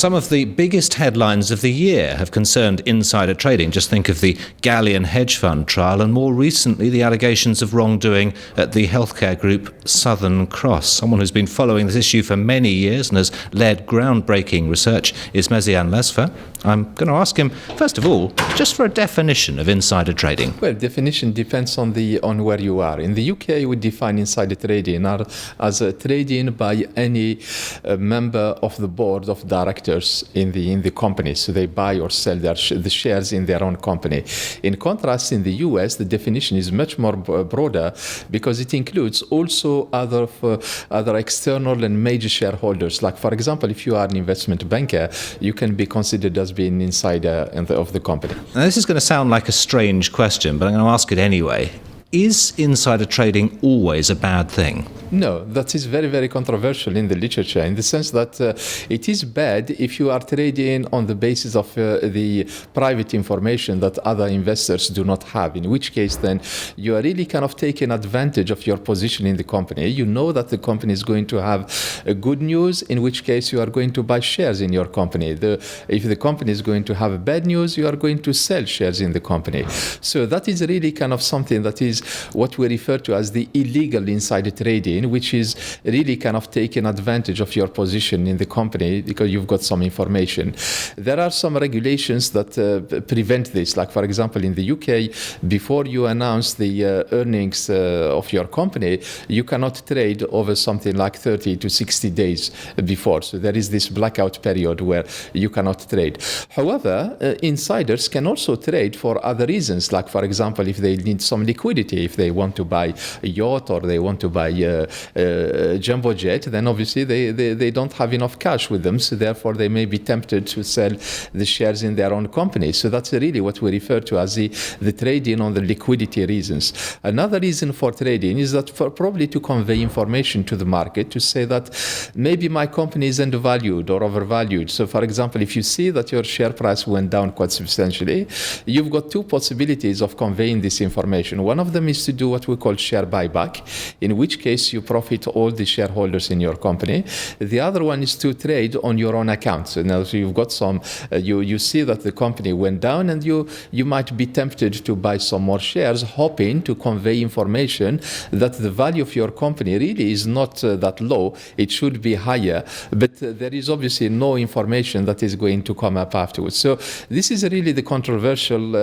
Some of the biggest headlines of the year have concerned insider trading. Just think of the Galleon hedge fund trial and more recently the allegations of wrongdoing at the healthcare group Southern Cross. Someone who's been following this issue for many years and has led groundbreaking research is Meziane Lasfer. I'm going to ask him, first of all, just for a definition of insider trading. Well, definition depends on where you are. In the UK, we define insider trading as trading by any member of the board of directors in the company. So they buy or sell the shares in their own company. In contrast, in the US, the definition is much more broader because it includes also other external and major shareholders. Like, for example, if you are an investment banker, you can be considered as being insider of the company. Now, this is going to sound like a strange question, but I'm going to ask it anyway. Is insider trading always a bad thing? No, that is very, very controversial in the literature in the sense that it is bad if you are trading on the basis of the private information that other investors do not have, in which case then you are really kind of taking advantage of your position in the company. You know that the company is going to have good news, in which case you are going to buy shares in your company. If the company is going to have bad news, you are going to sell shares in the company. So that is really kind of something that is what we refer to as the illegal insider trading, which is really kind of taking advantage of your position in the company because you've got some information. There are some regulations that prevent this. Like, for example, in the UK, before you announce the earnings of your company, you cannot trade over something like 30 to 60 days before. So there is this blackout period where you cannot trade. However, insiders can also trade for other reasons. Like, for example, if they need some liquidity, if they want to buy a yacht or they want to buy a jumbo jet, then obviously they don't have enough cash with them, so therefore they may be tempted to sell the shares in their own company. So that's really what we refer to as the trading on the liquidity reasons. Another reason for trading is that probably to convey information to the market, to say that maybe my company is undervalued or overvalued. So for example, if you see that your share price went down quite substantially, you've got two possibilities of conveying this information. One of them is to do what we call share buyback, in which case you profit all the shareholders in your company. The other one is to trade on your own account. So now you've got some, you see that the company went down and you might be tempted to buy some more shares, hoping to convey information that the value of your company really is not that low. It should be higher, but there is obviously no information that is going to come up afterwards. So this is really the controversial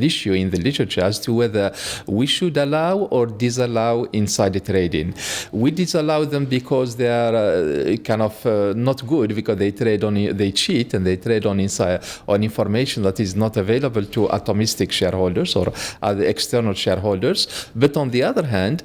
issue in the literature as to whether we should allow or disallow insider trading. We disallow them because they are kind of not good, because they cheat and they trade on information that is not available to atomistic shareholders or other external shareholders. But on the other hand,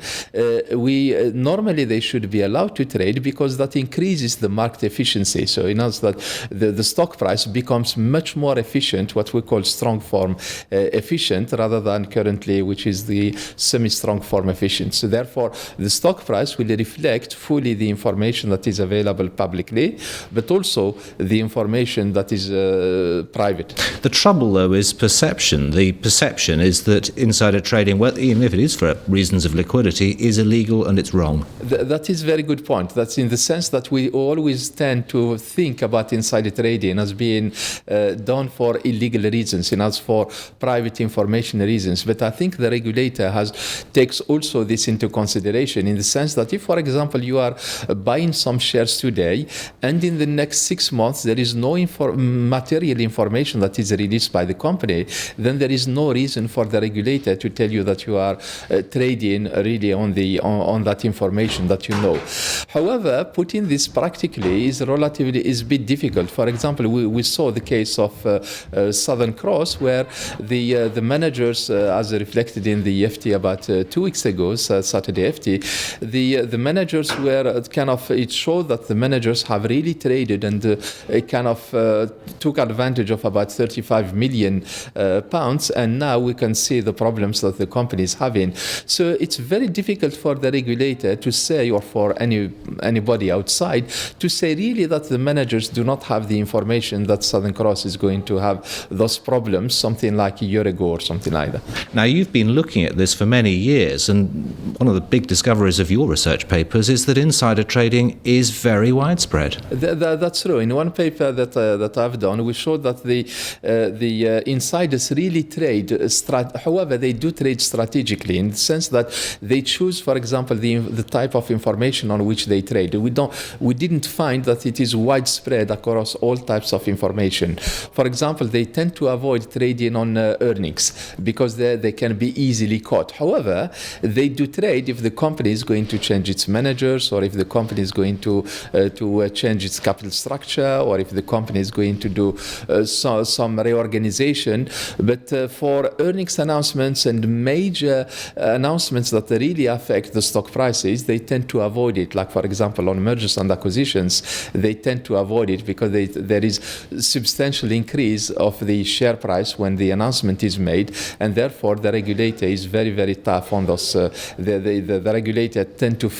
normally they should be allowed to trade because that increases the market efficiency. So in other words, that the stock price becomes much more efficient, what we call strong form efficient, rather than currently, which is the semi-strong form efficient. So therefore, the stock price will reflect fully the information that is available publicly, but also the information that is private. The trouble, though, is perception. The perception is that insider trading, well, even if it is for reasons of liquidity, is illegal and it's wrong. That is a very good point. That's in the sense that we always tend to think about insider trading as being done for illegal reasons, and as for private information reasons. But I think the regulator takes also this into consideration, in the sense that if, for example, you are buying some shares today and in the next 6 months there is no material information that is released by the company, then there is no reason for the regulator to tell you that you are trading really on that information that you know. However, putting this practically is a bit difficult. For example, we saw the case of Southern Cross, where the managers, as reflected in the FT about 2 weeks ago, Saturday FT, the managers were it showed that the managers have really traded and took advantage of about 35 million pounds, and now we can see the problems that the company is having. So it's very difficult for the regulator to say, or for anybody outside to say really that the managers do not have the information that Southern Cross is going to have those problems something like a year ago or something like that. Now, you've been been looking at this for many years, and one of the big discoveries of your research papers is that insider trading is very widespread. That's true. In one paper that I've done, we showed that the insiders really trade. However, they do trade strategically in the sense that they choose, for example, the type of information on which they trade. We didn't find that it is widespread across all types of information. For example, they tend to avoid trading on earnings because they can be easily caught. However, they do trade if the company is going to change its managers, or if the company is going to change its capital structure, or if the company is going to do some reorganization. But for earnings announcements and major announcements that really affect the stock prices, they tend to avoid it. Like, for example, on mergers and acquisitions, they tend to avoid it because there is substantial increase of the share price when the announcement is made, and therefore the regulator is very, very tough on those. The regulator tend to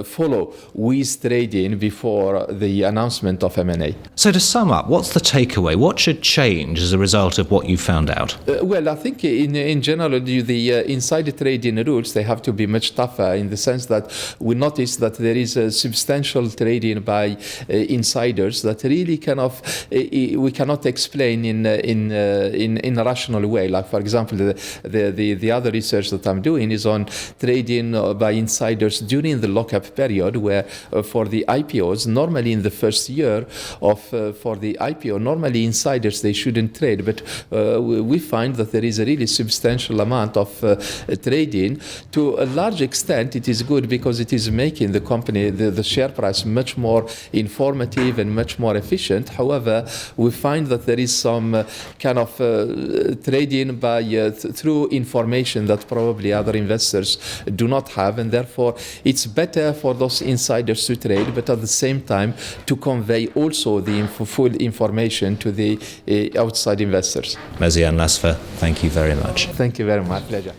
follow with trading before the announcement of M&A. So to sum up, what's the takeaway? What should change as a result of what you found out? Well, I think in general, the insider trading rules, they have to be much tougher, in the sense that we notice that there is a substantial trading by insiders that really we cannot explain in a rational way. Like, for example, the other research that I'm doing is on trading by insiders during the lockup period, where for the IPOs, normally in the first year for the IPO, normally insiders, they shouldn't trade, but we find that there is a really substantial amount of trading. To a large extent, it is good because it is making the company, the share price, much more informative and much more efficient. However, we find that there is some trading by through information that probably other investors do not have, and therefore it's better for those insiders to trade, but at the same time to convey also the full information to the outside investors. Meziane Lasfer, thank you very much. Thank you very much. Pleasure.